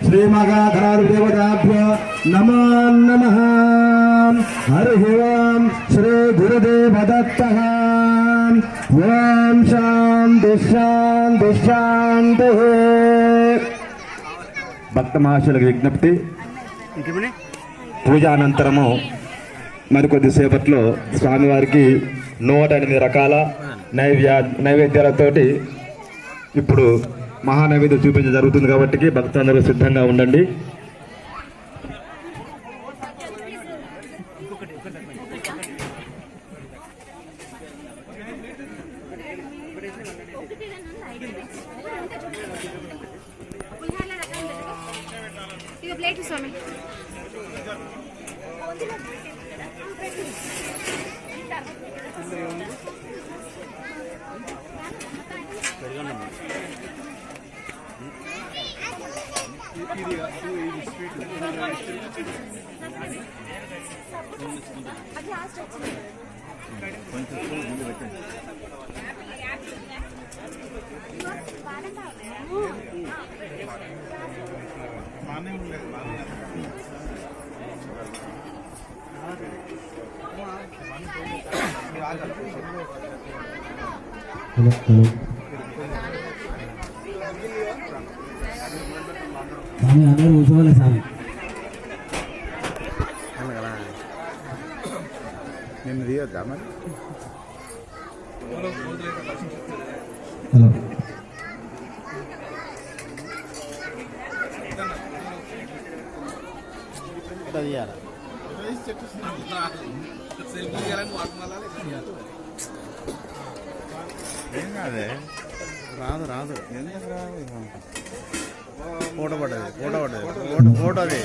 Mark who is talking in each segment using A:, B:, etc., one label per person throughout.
A: श्रीमहागणाधिदेवताभ्यो नमो नमः। हरिः ओं श्री गुरुदेवदत्तः। ओं शान्ति शान्ति शान्तिः। భక్త మహాశయులకు విజ్ఞప్తి, పూజ అనంతరము మరికొద్దిసేపట్లో స్వామివారికి 108 రకాల నైవేద్యాలతోటి ఇప్పుడు మహానైవేద్యం చూపించడం జరుగుతుంది కాబట్టి భక్తులందరూ సిద్ధంగా ఉండండి.
B: స్వామి అందరూ కూర్చోవాలి స్వామి.
C: నిన్ను తీయొద్దా మరి?
B: హలో
C: ఏం కాదే, రాదు రాదు, ఎందుకు రాదు? ఫోటో పడ్డది, ఫోటో అది.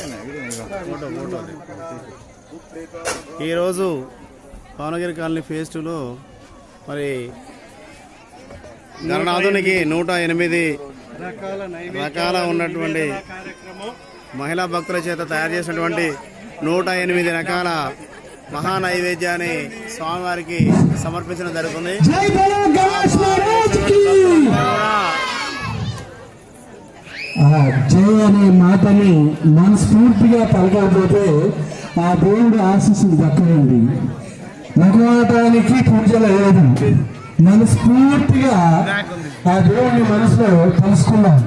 C: ఈరోజు పవనగిరి కాలనీ ఫేజ్ 2లో మరి గణనాథునికి 108 రకాల ఉన్నటువంటి మహిళా భక్తుల చేత తయారు చేసినటువంటి 108 రకాల మహా నైవేద్యాన్ని స్వామివారికి సమర్పించడం జరుగుతుంది.
B: జయ అనే మాటని మనస్ఫూర్తిగా పలకకపోతే ఆ దేవుడు ఆశీస్సులు దక్కనండి. మగవాటానికి పూజలు లేదు, మనస్ఫూర్తిగా ఆ దేవుడిని మనసులో తెలుసుకున్నాం.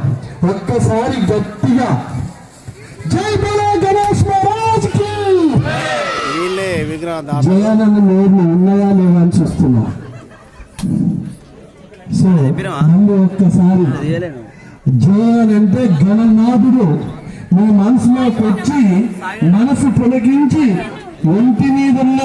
B: ఒక్కసారి గట్టిగా జై బలో గణేష్ మహారాజ్కి.
C: వీళ్ళే విగ్రహ
B: జయానంద నోర్లు ఉన్నాయా లేవా అని చూస్తున్నా. సో మళ్ళీ ఒక్కసారి జయానంటే గణనాథుడు మీ మనసులోకి వచ్చి మనసు తొలగించి ఒంటి మీద ఉన్న